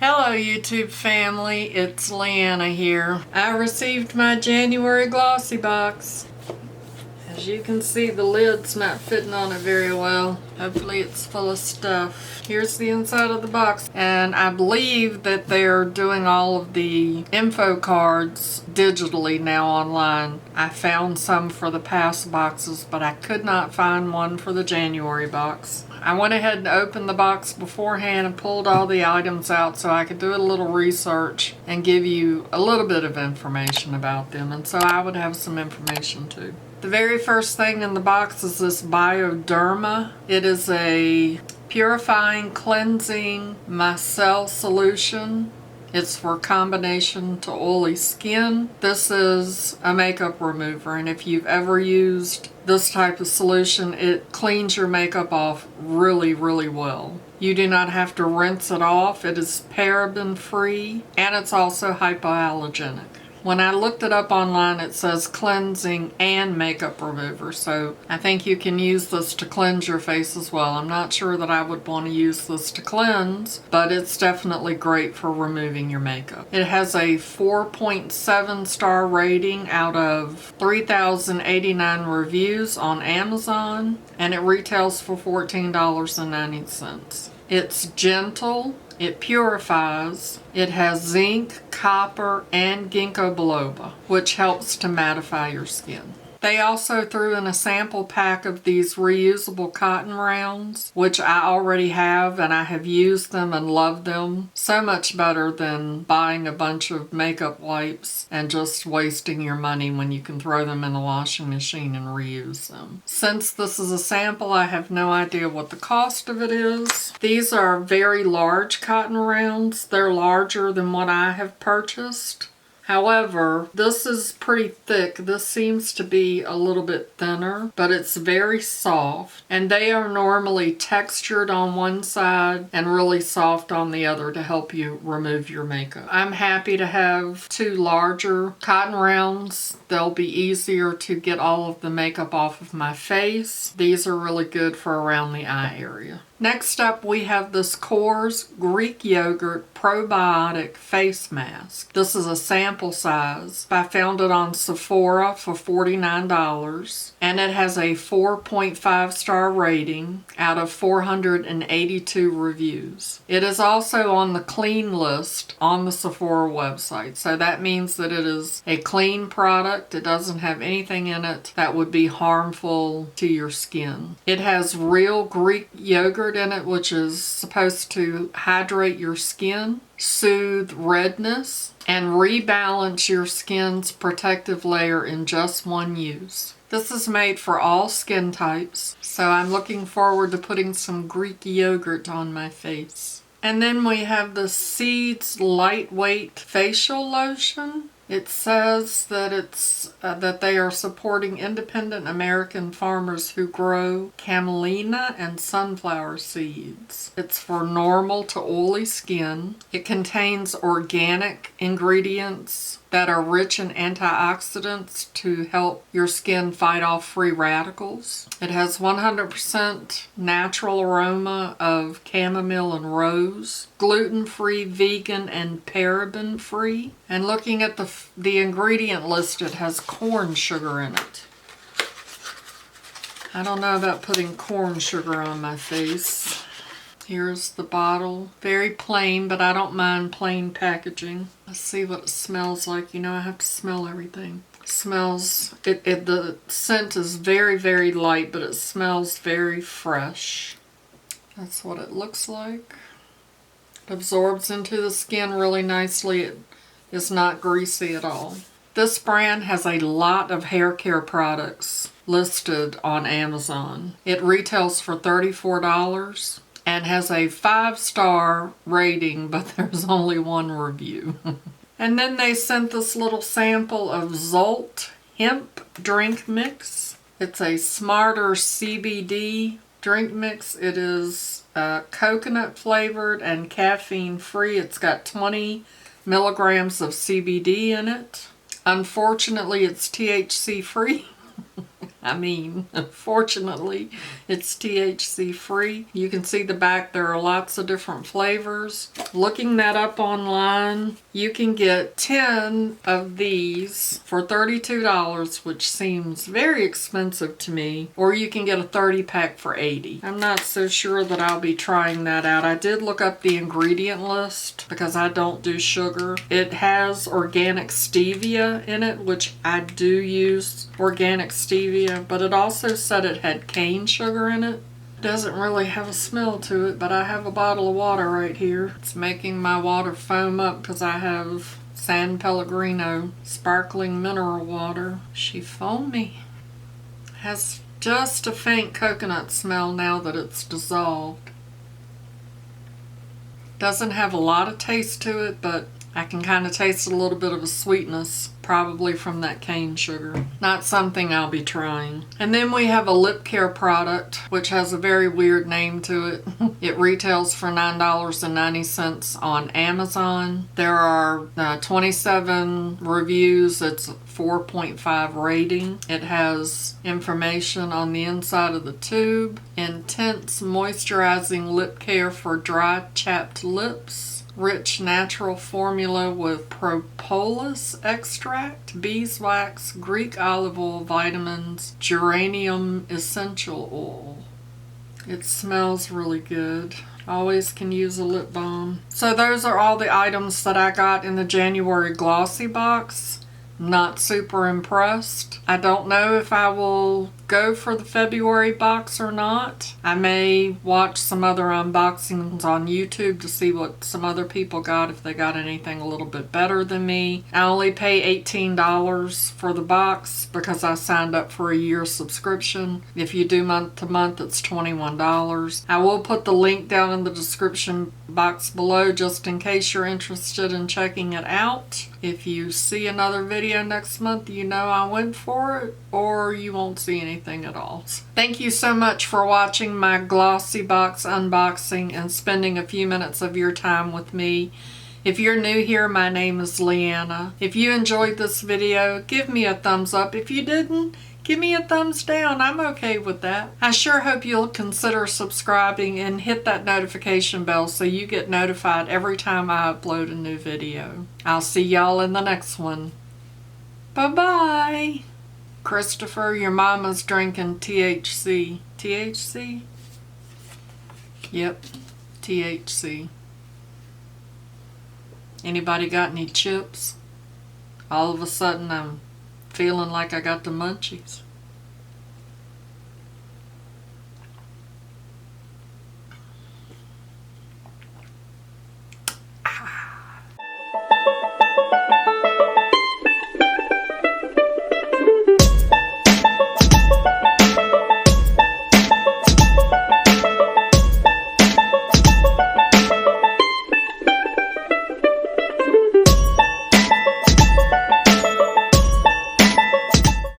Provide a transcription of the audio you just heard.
Hello YouTube family, it's Leanna here. I received my January GlossyBox. As you can see, the lid's not fitting on it very well. Hopefully it's full of stuff. Here's the inside of the box, and I believe that they're doing all of the info cards digitally now online. I found some for the past boxes, but I could not find one for the January box. I went ahead and opened the box beforehand and pulled all the items out so I could do a little research and give you a little bit of information about them, and so I would have some information too. The very first thing in the box is this Bioderma. It is a purifying, cleansing micelle solution. It's for combination to oily skin. This is a makeup remover, and if you've ever used this type of solution, it cleans your makeup off really, really well. You do not have to rinse it off. It is paraben free, and it's also hypoallergenic. When I looked it up online, it says cleansing and makeup remover, so I think you can use this to cleanse your face as well. I'm not sure that I would want to use this to cleanse, but it's definitely great for removing your makeup. It has a 4.7 star rating out of 3,089 reviews on Amazon, and it retails for $14.90. It's gentle. It purifies. It has zinc, copper, and ginkgo biloba, which helps to mattify your skin. They also threw in a sample pack of these reusable cotton rounds, which I already have, and I have used them and loved them. So much better than buying a bunch of makeup wipes and just wasting your money when you can throw them in the washing machine and reuse them. Since this is a sample, I have no idea what the cost of it is. These are very large cotton rounds. They're larger than what I have purchased. However, this is pretty thick. This seems to be a little bit thinner, but it's very soft. And they are normally textured on one side and really soft on the other to help you remove your makeup. I'm happy to have two larger cotton rounds. They'll be easier to get all of the makeup off of my face. These are really good for around the eye area. Next up, we have this Coors Greek Yogurt Probiotic Face Mask. This is a sample size. I found it on Sephora for $49, and it has a 4.5 star rating out of 482 reviews. It is also on the clean list on the Sephora website, so that means that it is a clean product. It doesn't have anything in it that would be harmful to your skin. It has real Greek yogurt in it, which is supposed to hydrate your skin, soothe redness, and rebalance your skin's protective layer in just one use. This is made for all skin types, so I'm looking forward to putting some Greek yogurt on my face. And then we have the Seeds Lightweight Facial Lotion. It says that that they are supporting independent American farmers who grow camelina and sunflower seeds. It's for normal to oily skin. It contains organic ingredients that are rich in antioxidants to help your skin fight off free radicals. It has 100% natural aroma of chamomile and rose, gluten-free, vegan, and paraben-free. And looking at the ingredient list, it has corn sugar in it. I don't know about putting corn sugar on my face. Here's the bottle. Very plain, but I don't mind plain packaging. Let's see what it smells like. You know, I have to smell everything. The scent is very, very light, but it smells very fresh. That's what it looks like. It absorbs into the skin really nicely. It is not greasy at all. This brand has a lot of hair care products listed on Amazon. It retails for $34 and has a 5-star rating, but there's only one review. And then they sent this little sample of Zolt Hemp Drink Mix. It's a smarter CBD drink mix. It is coconut flavored and caffeine free. It's got 20 milligrams of CBD in it. Unfortunately, it's THC free. I mean, unfortunately, it's THC free. You can see the back, there are lots of different flavors. Looking that up online, you can get 10 of these for $32, which seems very expensive to me, or you can get a 30 pack for $80. I'm not so sure that I'll be trying that out. I did look up the ingredient list because I don't do sugar. It has organic stevia in it, which I do use organic stevia, but it also said it had cane sugar in it. Doesn't really have a smell to it, but I have a bottle of water right here. It's making my water foam up because I have San Pellegrino sparkling mineral water. She foamy. Has just a faint coconut smell now that it's dissolved. Doesn't have a lot of taste to it, but I can kind of taste a little bit of a sweetness, probably from that cane sugar. Not something I'll be trying. And then we have a lip care product, which has a very weird name to it. It retails for $9.90 on Amazon. There are 27 reviews. It's 4.5 rating. It has information on the inside of the tube. Intense moisturizing lip care for dry, chapped lips. Rich natural formula with propolis extract, beeswax, Greek olive oil, vitamins, geranium essential oil. It smells really good. Always can use a lip balm. So those are all the items that I got in the January Glossy box. Not super impressed. I don't know if I will go for the February box or not. I may watch some other unboxings on YouTube to see what some other people got, if they got anything a little bit better than me. I only pay $18 for the box because I signed up for a year subscription. If you do month to month, it's $21. I will put the link down in the description box below just in case you're interested in checking it out. If you see another video next month, you know I went for it, or you won't see anything at all. Thank you so much for watching my GlossyBox unboxing and spending a few minutes of your time with me. If you're new here, my name is Leanna. If you enjoyed this video, give me a thumbs up. If you didn't, give me a thumbs down. I'm okay with that. I sure hope you'll consider subscribing and hit that notification bell so you get notified every time I upload a new video. I'll see y'all in the next one. Bye-bye. Christopher, your mama's drinking THC. THC? Yep, THC. Anybody got any chips? All of a sudden I'm feeling like I got the munchies.